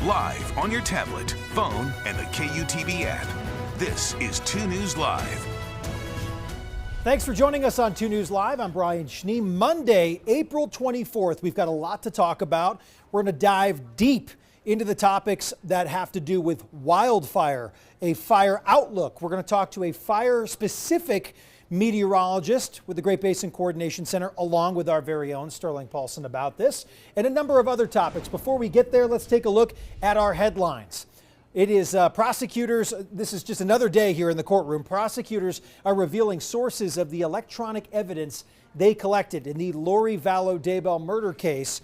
live on your tablet, phone, and the KUTV app. This is 2 News Live. Thanks for joining us on 2 News Live. I'm Brian Schnee. Monday, April 24th. We've got a lot to talk about. We're going to dive deep into the topics that have to do with wildfire, a fire outlook. We're going to talk to a fire-specific meteorologist with the Great Basin Coordination Center, along with our very own Sterling Paulson, about this and a number of other topics. Before we get there, let's take a look at our headlines. It is prosecutors. This is just another day here in the courtroom. Prosecutors are revealing sources of the electronic evidence they collected in the Lori Vallow Daybell murder case.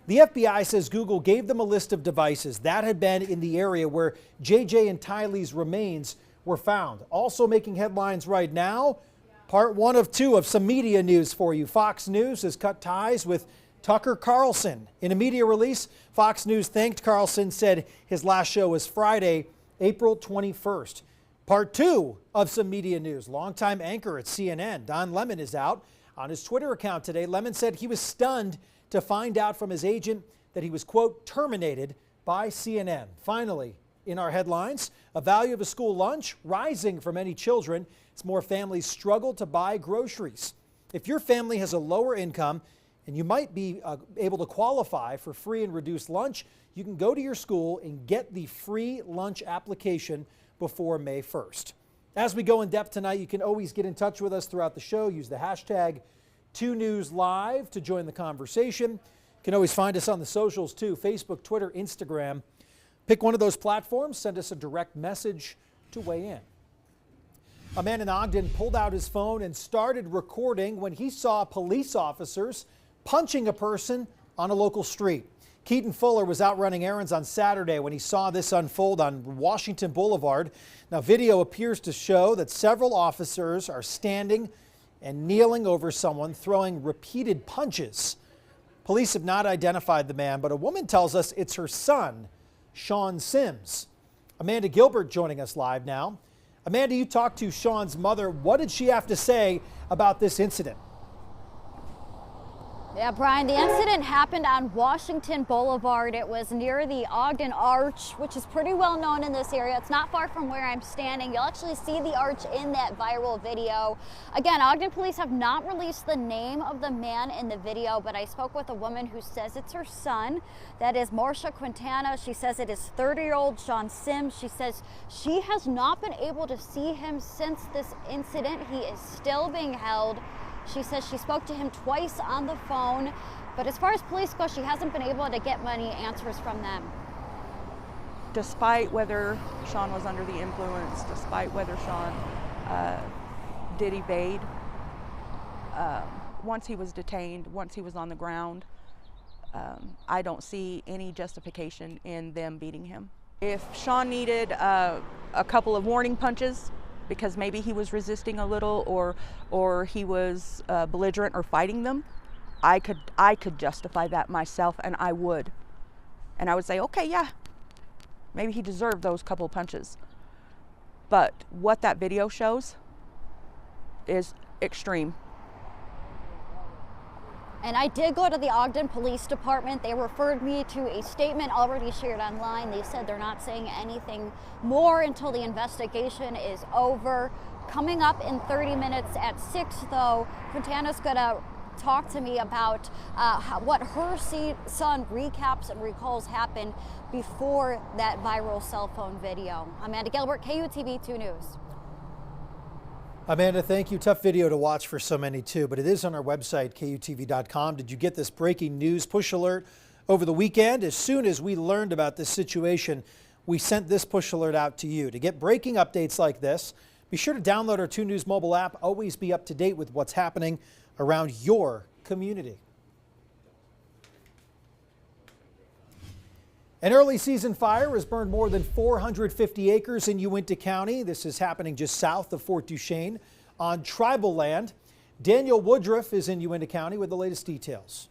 The FBI says Google gave them a list of devices that had been in the area where JJ and Tylee's remains were found. Also making headlines right now, part 1 of 2 of some media news for you. Fox News has cut ties with Tucker Carlson. In a media release, Fox News thanked Carlson, said his last show was Friday, April 21st. Part 2 of some media news. Longtime anchor at CNN, Don Lemon, is out. On his Twitter account today, Lemon said he was stunned to find out from his agent that he was, quote, terminated by CNN. Finally, in our headlines, a value of a school lunch rising for many children as more families struggle to buy groceries. If your family has a lower income and you might be able to qualify for free and reduced lunch, you can go to your school and get the free lunch application before May 1st. As we go in depth tonight, you can always get in touch with us throughout the show. Use the hashtag 2NewsLive to join the conversation. You can always find us on the socials too, Facebook, Twitter, Instagram. Pick one of those platforms, send us a direct message to weigh in. A man in Ogden pulled out his phone and started recording when he saw police officers punching a person on a local street. Keaton Fuller was out running errands on Saturday when he saw this unfold on Washington Boulevard. Now, video appears to show that several officers are standing and kneeling over someone, throwing repeated punches. Police have not identified the man, but a woman tells us it's her son, Sean Sims. Amanda Gilbert joining us live now. Amanda, you talked to Sean's mother. What did she have to say about this incident? Yeah, Brian, the incident happened on Washington Boulevard. It was near the Ogden Arch, which is pretty well known in this area. It's not far from where I'm standing. You'll actually see the arch in that viral video. Again, Ogden police have not released the name of the man in the video, but I spoke with a woman who says it's her son. That is Marcia Quintana. She says it is 30-year-old Sean Sims. She says she has not been able to see him since this incident. He is still being held. She says she spoke to him twice on the phone, but as far as police go, she hasn't been able to get many answers from them. Despite whether Sean was under the influence, despite whether Sean did evade, once he was detained, once he was on the ground, I don't see any justification in them beating him. If Sean needed a couple of warning punches, because maybe he was resisting a little or he was belligerent or fighting them, I could justify that myself, and I would. And I would say, okay, yeah, maybe he deserved those couple punches. But what that video shows is extreme. And I did go to the Ogden Police Department. They referred me to a statement already shared online. They said they're not saying anything more until the investigation is over. Coming up in 30 minutes at 6, though, Quintana's going to talk to me about what her son recaps and recalls happened before that viral cell phone video. Amanda Gilbert, KUTV 2 News. Amanda, thank you. Tough video to watch for so many too, but it is on our website, KUTV.com. Did you get this breaking news push alert over the weekend? As soon as we learned about this situation, we sent this push alert out to you. To get breaking updates like this, be sure to download our 2 News mobile app. Always be up to date with what's happening around your community. An early season fire has burned more than 450 acres in Uintah County. This is happening just south of Fort Duchesne on tribal land. Daniel Woodruff is in Uintah County with the latest details.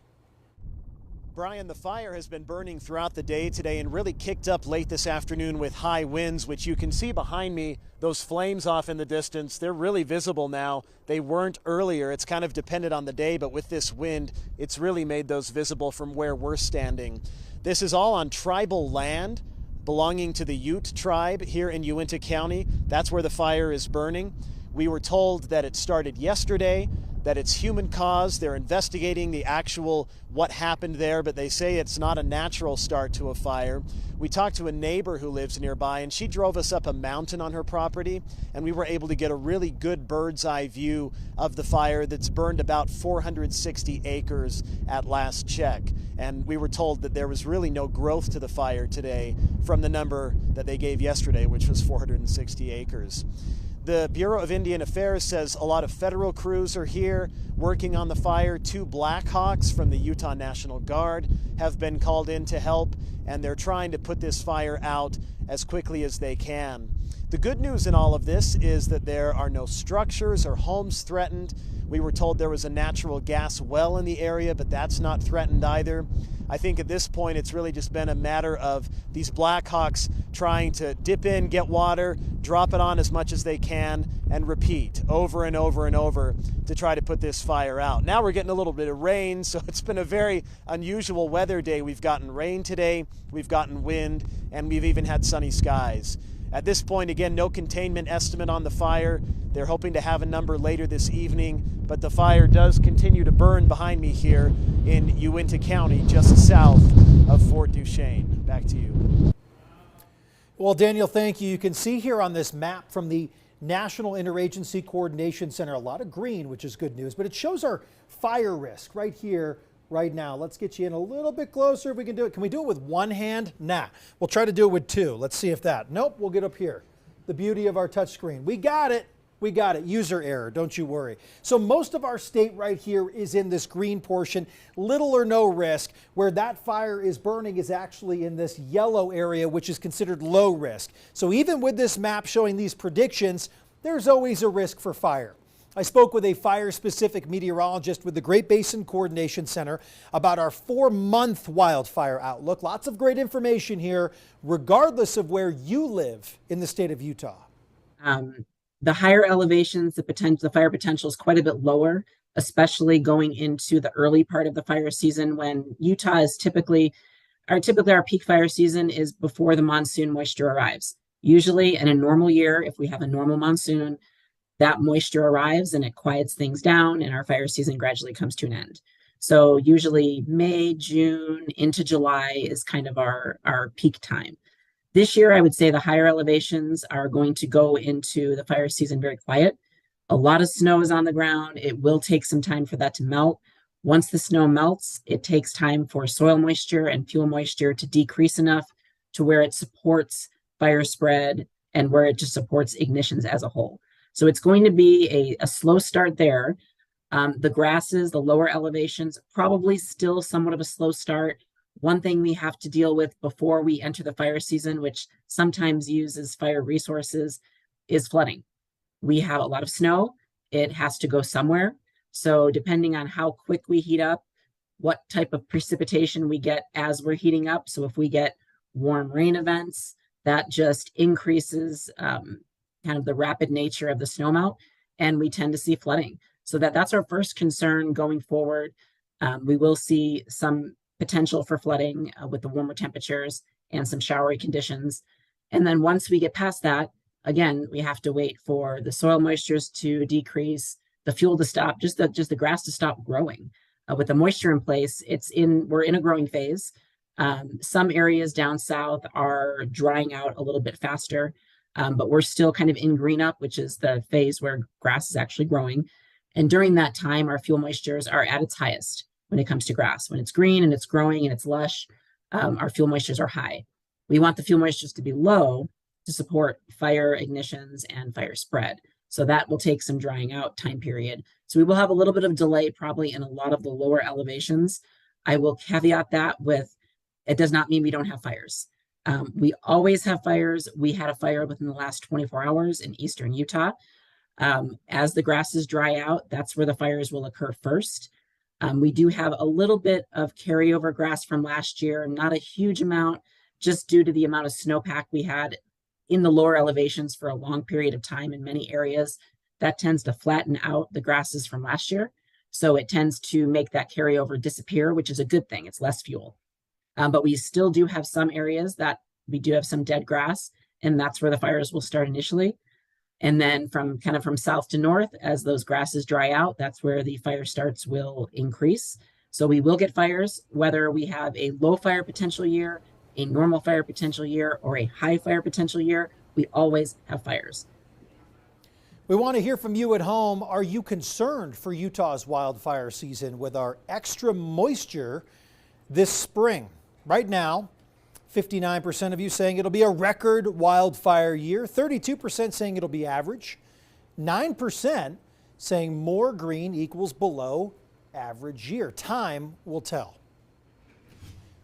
Brian, the fire has been burning throughout the day today and really kicked up late this afternoon with high winds, which you can see behind me. Those flames off in the distance, they're really visible now. They weren't earlier. It's kind of dependent on the day, but with this wind, it's really made those visible from where we're standing. This is all on tribal land. belonging to the Ute tribe here in Uintah County. That's where the fire is burning. We were told that it started yesterday, that it's human caused. They're investigating the actual what happened there, but they say it's not a natural start to a fire. We talked to a neighbor who lives nearby, and she drove us up a mountain on her property, and we were able to get a really good bird's eye view of the fire that's burned about 460 acres at last check. And we were told that there was really no growth to the fire today from the number that they gave yesterday, which was 460 acres. The Bureau of Indian Affairs says a lot of federal crews are here working on the fire. 2 Blackhawks from the Utah National Guard have been called in to help, and they're trying to put this fire out as quickly as they can. The good news in all of this is that there are no structures or homes threatened. We were told there was a natural gas well in the area, but that's not threatened either. I think at this point it's really just been a matter of these Blackhawks trying to dip in, get water, drop it on as much as they can, and repeat over and over and over to try to put this fire out. Now we're getting a little bit of rain, so it's been a very unusual weather day. We've gotten rain today, we've gotten wind, and we've even had sunny skies. At this point, again, no containment estimate on the fire. They're hoping to have a number later this evening, but the fire does continue to burn behind me here in Uintah County, just south of Fort Duchesne. Back to you. Well, Daniel, thank you. You can see here on this map from the National Interagency Coordination Center, a lot of green, which is good news, but it shows our fire risk right here, right now. Let's get you in a little bit closer if we can do it. Can we do it with one hand? Nah. We'll try to do it with 2. Let's see if that. Nope, we'll get up here. The beauty of our touch screen. We got it. We got it. User error. Don't you worry. So most of our state right here is in this green portion, little or no risk. Where that fire is burning is actually in this yellow area, which is considered low risk. So even with this map showing these predictions, there's always a risk for fire. I spoke with a fire-specific meteorologist with the Great Basin Coordination Center about our 4-month wildfire outlook. Lots of great information here, regardless of where you live in the state of Utah. The higher elevations, the fire potential is quite a bit lower, especially going into the early part of the fire season when Utah is typically our peak fire season is before the monsoon moisture arrives. Usually in a normal year, if we have a normal monsoon, that moisture arrives and it quiets things down and our fire season gradually comes to an end. So usually May, June into July is kind of our peak time. This year, I would say the higher elevations are going to go into the fire season very quiet. A lot of snow is on the ground. It will take some time for that to melt. Once the snow melts, it takes time for soil moisture and fuel moisture to decrease enough to where it supports fire spread and where it just supports ignitions as a whole. So it's going to be a slow start there. The grasses, the lower elevations, probably still somewhat of a slow start. One thing we have to deal with before we enter the fire season, which sometimes uses fire resources, is flooding. We have a lot of snow. It has to go somewhere. So depending on how quick we heat up, what type of precipitation we get as we're heating up. So if we get warm rain events, that just increases kind of the rapid nature of the snowmelt, and we tend to see flooding. So that's our first concern going forward. We will see some potential for flooding with the warmer temperatures and some showery conditions. And then once we get past that, again, we have to wait for the soil moistures to decrease, the fuel to stop, just the grass to stop growing. With the moisture in place, we're in a growing phase. Some areas down south are drying out a little bit faster. But we're still kind of in green up, which is the phase where grass is actually growing. And during that time, our fuel moistures are at its highest when it comes to grass. When it's green and it's growing and it's lush, our fuel moistures are high. We want the fuel moistures to be low to support fire ignitions and fire spread. So that will take some drying out time period. So we will have a little bit of delay probably in a lot of the lower elevations. I will caveat that with, it does not mean we don't have fires. We always have fires. We had a fire within the last 24 hours in eastern Utah. As the grasses dry out, that's where the fires will occur first. We do have a little bit of carryover grass from last year, not a huge amount, just due to the amount of snowpack we had in the lower elevations for a long period of time in many areas. That tends to flatten out the grasses from last year. So it tends to make that carryover disappear, which is a good thing. It's less fuel. But we still do have some areas that We do have some dead grass, and that's where the fires will start initially. And then from south to north, as those grasses dry out, that's where the fire starts will increase. So we will get fires, whether we have a low fire potential year, a normal fire potential year, or a high fire potential year. We always have fires. We want to hear from you at home. Are you concerned for Utah's wildfire season with our extra moisture this spring? Right now, 59% of you saying it'll be a record wildfire year, 32% saying it'll be average, 9% saying more green equals below average year. Time will tell.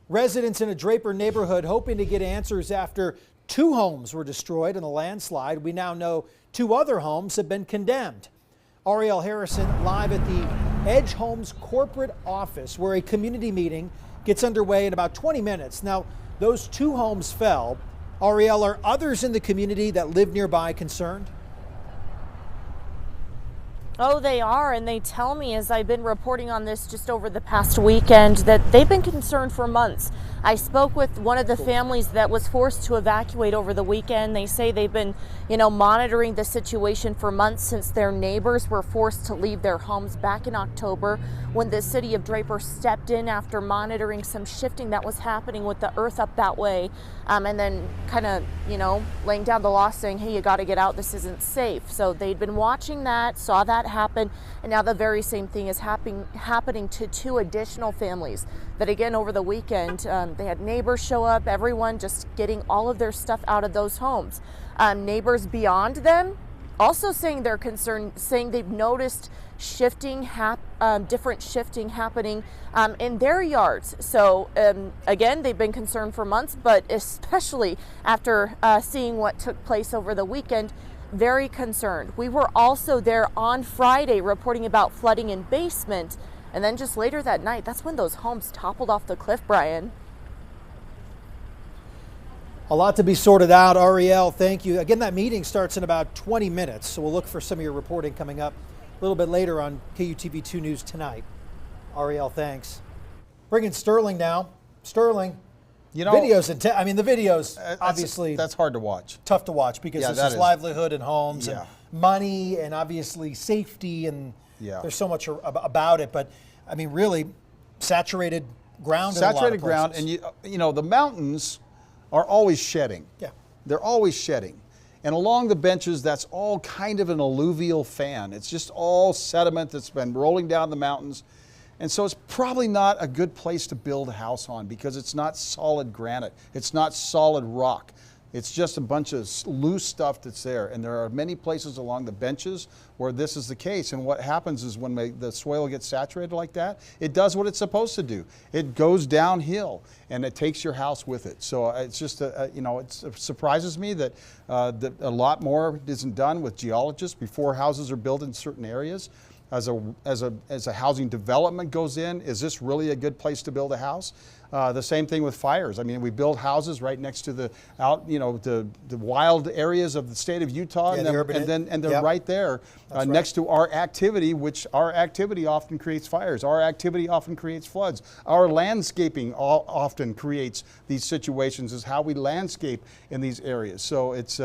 Residents in a Draper neighborhood hoping to get answers after 2 homes were destroyed in a landslide. We now know 2 other homes have been condemned. Ariel Harrison live at the Edge Homes corporate office where a community meeting gets underway in about 20 minutes. Now, those 2 homes fell. Ariel, are others in the community that live nearby concerned? Oh, they are, and they tell me, as I've been reporting on this just over the past weekend, that they've been concerned for months. I spoke with one of the families that was forced to evacuate over the weekend. They say they've been, monitoring the situation for months since their neighbors were forced to leave their homes back in October when the city of Draper stepped in after monitoring some shifting that was happening with the earth up that way, and then kind of, laying down the law saying, hey, you got to get out, this isn't safe. So they'd been watching that, saw that happen, and now the very same thing is happening to 2 additional families that, again, over the weekend, they had neighbors show up, everyone just getting all of their stuff out of those homes. Neighbors beyond them also saying they're concerned, saying they've noticed different shifting happening in their yards. So again, they've been concerned for months, but especially after seeing what took place over the weekend, very concerned. We were also there on Friday reporting about flooding in basement, and then just later that night, that's when those homes toppled off the cliff, Brian. A lot to be sorted out. Ariel, thank you. Again, that meeting starts in about 20 minutes, so we'll look for some of your reporting coming up a little bit later on KUTV 2 News tonight. Ariel, thanks. Bringing Sterling now. Sterling, videos, the videos, obviously. That's hard to watch. Tough to watch because this is livelihood and homes and money and obviously safety, and there's so much about it. But, really saturated ground in a lot of places. Ground, and the mountains are always shedding. Yeah. They're always shedding. And along the benches, that's all kind of an alluvial fan. It's just all sediment that's been rolling down the mountains. And so it's probably not a good place to build a house on because it's not solid granite. It's not solid rock. It's just a bunch of loose stuff that's there. And there are many places along the benches where this is the case. And what happens is when the soil gets saturated like that, it does what it's supposed to do. It goes downhill and it takes your house with it. So it's just, it surprises me that a lot more isn't done with geologists before houses are built in certain areas. As a housing development goes in, is this really a good place to build a house? The same thing with fires. We build houses right next to the wild areas of the state of Utah, and they're right there next to our activity, which our activity often creates fires. Our activity often creates floods. Our landscaping often creates these situations. Is how we landscape in these areas. So it's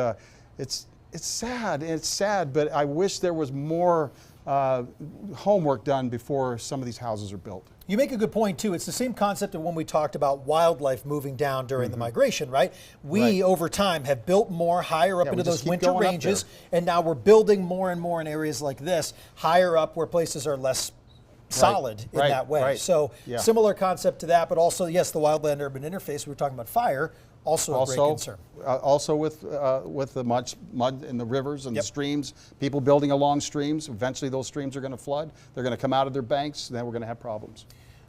sad. It's sad, but I wish there was more homework done before some of these houses are built. You make a good point, too. It's the same concept of when we talked about wildlife moving down during the migration, right? We, over time, have built more higher up into those winter ranges, and now we're building more and more in areas like this, higher up where places are less solid in that way. So similar concept to that, but also, yes, the wildland-urban interface. We were talking about fire. Also a great concern. Also with the mud in the rivers and the streams, people building along streams, eventually those streams are going to flood. They're going to come out of their banks, and then we're going to have problems.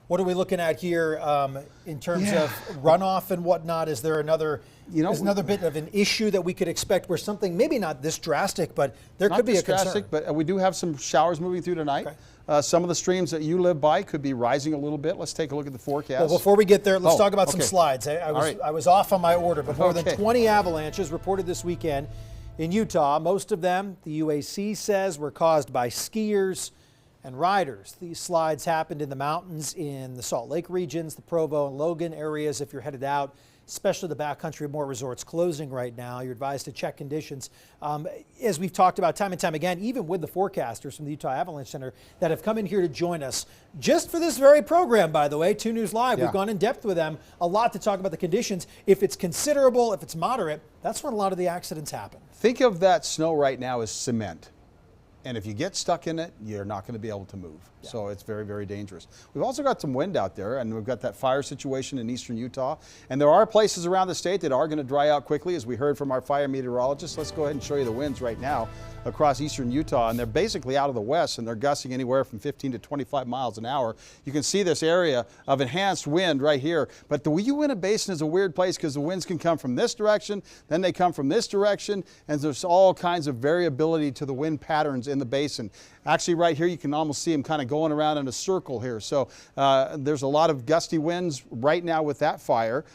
What are we looking at here in terms of runoff and whatnot? Is there another bit of an issue that we could expect where something, maybe not this drastic, but there could be a concern? Not this drastic, but we do have some showers moving through tonight. Okay. Some of the streams that you live by could be rising a little bit. Let's take a look at the forecast. Well, before we get there, let's talk about some slides. I was off on my order, but more than 20 avalanches reported this weekend in Utah. Most of them, the UAC says, were caused by skiers and riders. These slides happened in the mountains in the Salt Lake regions, the Provo and Logan areas if you're headed out especially the backcountry, more resorts closing right now. You're advised to check conditions. As we've talked about time and time again, even with the forecasters from the Utah Avalanche Center that have come in here to join us just for this very program, by the way, 2 News Live. We've gone in depth with them, a lot to talk about the conditions. If it's considerable, if it's moderate, that's when a lot of the accidents happen. Think of that snow right now as cement. And if you get stuck in it, you're not going to be able to move. Yeah. So it's very, very dangerous. We've also got some wind out there, and we've got that fire situation in eastern Utah. And there are places around the state that are going to dry out quickly, as we heard from our fire meteorologist. Let's go ahead and show you the winds right now across eastern Utah. And they're basically out of the west, and they're gusting anywhere from 15 to 25 miles an hour. You can see this area of enhanced wind right here. But the Uinta Basin is a weird place because the winds can come from this direction, then they come from this direction, and there's all kinds of variability to the wind patterns in the basin. Actually, right here, you can almost see them kind of going around in a circle here. So there's a lot of gusty winds right now with that fire.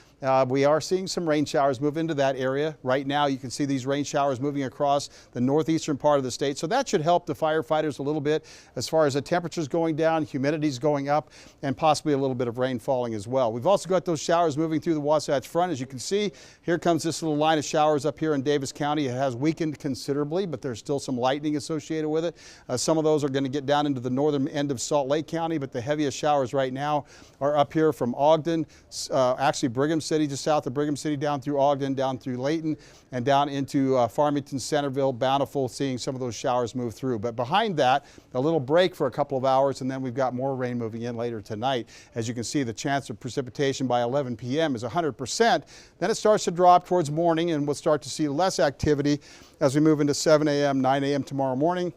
We are seeing some rain showers move into that area. Right now, you can see these rain showers moving across the northeastern part of the state. So that should help the firefighters a little bit as far as the temperatures going down, humidity's going up, and possibly a little bit of rain falling as well. We've also got those showers moving through the Wasatch Front. As you can see, here comes this little line of showers up here in Davis County. It has weakened considerably, but there's still some lightning associated with it. Some of those are going to get down into the northern end of Salt Lake County, but the heaviest showers right now are up here from Ogden, actually Brigham City, just south of Brigham City, down through Ogden, down through Layton, and down into Farmington, Centerville, Bountiful, seeing some of those showers move through. But behind that, a little break for a couple of hours, and then we've got more rain moving in later tonight. As you can see, the chance of precipitation by 11 p.m. is 100%. Then it starts to drop towards morning, and we'll start to see less activity as we move into 7 a.m., 9 a.m. tomorrow morning.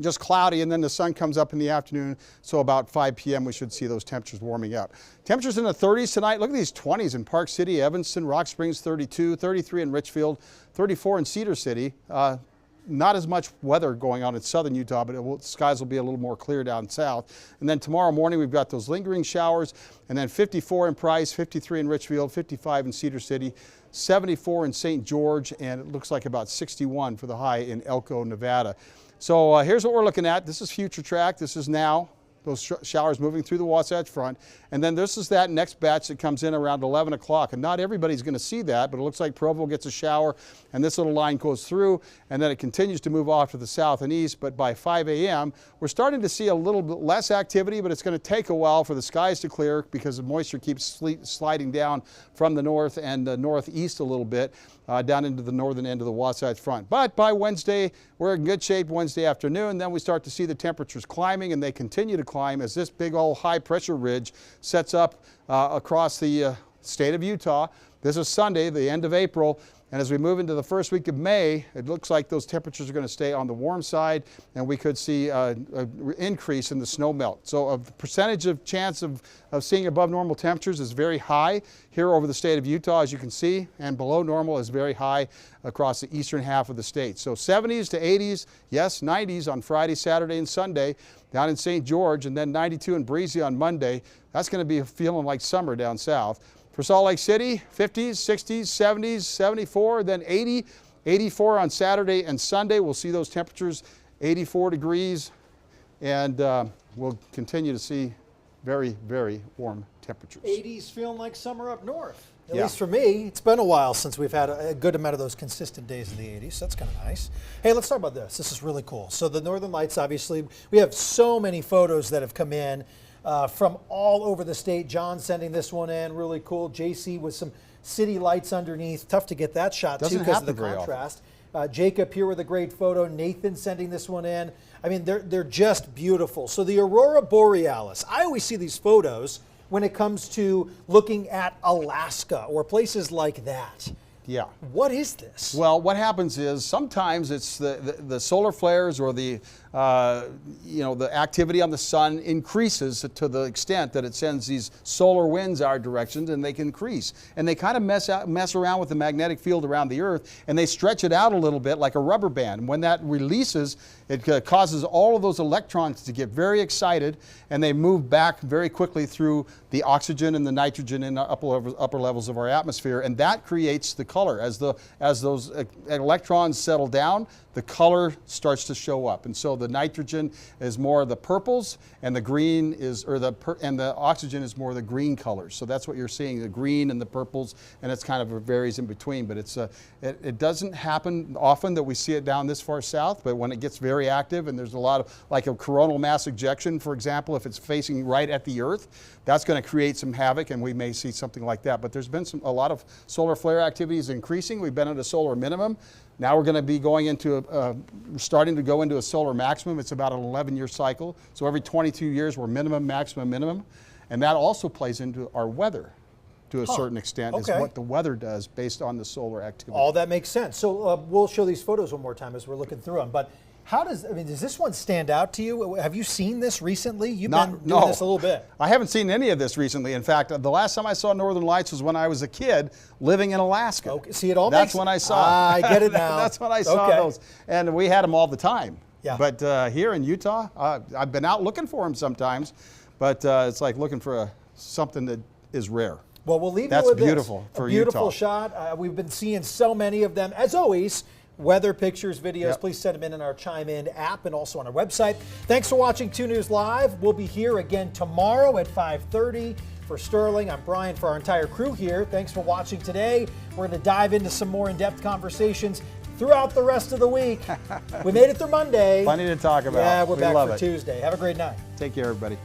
Just cloudy, and then the sun comes up in the afternoon, so about 5 p.m. we should see those temperatures warming up. Temperatures in the 30s tonight. Look at these 20s in Park City, Evanston, Rock Springs 32, 33 in Richfield, 34 in Cedar City. Not as much weather going on in southern Utah, but skies will be a little more clear down south. And then tomorrow morning we've got those lingering showers, and then 54 in Price, 53 in Richfield, 55 in Cedar City, 74 in St. George, and it looks like about 61 for the high in Elko, Nevada. So here's what we're looking at. This is future track. This is now. Those showers moving through the Wasatch Front. And then this is that next batch that comes in around 11 o'clock. And not everybody's going to see that, but it looks like Provo gets a shower, and this little line goes through, and then it continues to move off to the south and east. But by 5 a.m., we're starting to see a little bit less activity, but it's going to take a while for the skies to clear because the moisture keeps sliding down from the north and the northeast a little bit down into the northern end of the Wasatch Front. But by Wednesday, we're in good shape Wednesday afternoon. Then we start to see the temperatures climbing, and they continue to climb as this big old high pressure ridge sets up across the state of Utah. This is Sunday, the end of April. And as we move into the first week of May, it looks like those temperatures are going to stay on the warm side, and we could see an increase in the snow melt. So the percentage of chance of seeing above normal temperatures is very high here over the state of Utah, as you can see, and below normal is very high across the eastern half of the state. So 70s to 80s, yes, 90s on Friday, Saturday, and Sunday down in St. George, and then 92 and breezy on Monday. That's going to be feeling like summer down south. For Salt Lake City, 50s, 60s, 70s, 74, then 80, 84 on Saturday and Sunday. We'll see those temperatures, 84 degrees, and we'll continue to see very, very warm temperatures. 80s feeling like summer up north. At least for me, it's been a while since we've had a good amount of those consistent days in the 80s. So that's kind of nice. Hey, let's talk about this. This is really cool. So the Northern Lights, obviously, we have so many photos that have come in from all over the state. John sending this one in, really cool. JC with some city lights underneath. Tough to get that shot too because of the contrast. Jacob here with a great photo. Nathan sending this one in. I mean, they're just beautiful. So the Aurora Borealis. I always see these photos when it comes to looking at Alaska or places like that. Yeah. What is this? Well, what happens is sometimes it's the solar flares or the the activity on the sun increases to the extent that it sends these solar winds our directions, and they can increase. And they kind of mess around with the magnetic field around the Earth, and they stretch it out a little bit like a rubber band. And when that releases, it causes all of those electrons to get very excited, and they move back very quickly through the oxygen and the nitrogen in the upper levels of our atmosphere, and that creates the color. As those electrons settle down, the color starts to show up. And so the nitrogen is more of the purples, and the green is, and the oxygen is more of the green colors. So that's what you're seeing, the green and the purples, and it's kind of varies in between. But it doesn't happen often that we see it down this far south, but when it gets very active and there's a lot of, like a coronal mass ejection, for example, if it's facing right at the Earth, that's going to create some havoc, and we may see something like that. But there's been a lot of solar flare activity is increasing. We've been at a solar minimum. Now we're going to be going into starting to go into a solar maximum. It's about an 11-year cycle. So every 22 years we're minimum, maximum, minimum. And that also plays into our weather to a certain extent, is what the weather does based on the solar activity. All that makes sense. So we'll show these photos one more time as we're looking through them. But does this one stand out to you? Have you seen this recently? You've been doing this a little bit. I haven't seen any of this recently. In fact, the last time I saw Northern Lights was when I was a kid living in Alaska. Okay. See, it all That's when I saw. I get it now. That's when I saw those, and we had them all the time. Yeah. But here in Utah, I've been out looking for them sometimes, but it's like looking for something that is rare. Well, we'll leave That's you with beautiful this. for a beautiful Utah. shot. We've been seeing so many of them. As always, weather pictures, videos, please send them in our Chime In app and also on our website. Thanks for watching 2 News Live. We'll be here again tomorrow at 5:30. For Sterling, I'm Brian, for our entire crew here. Thanks for watching today. We're going to dive into some more in-depth conversations throughout the rest of the week. We made it through Monday. Plenty to talk about. Yeah, we're back love for it. Tuesday. Have a great night. Take care, everybody.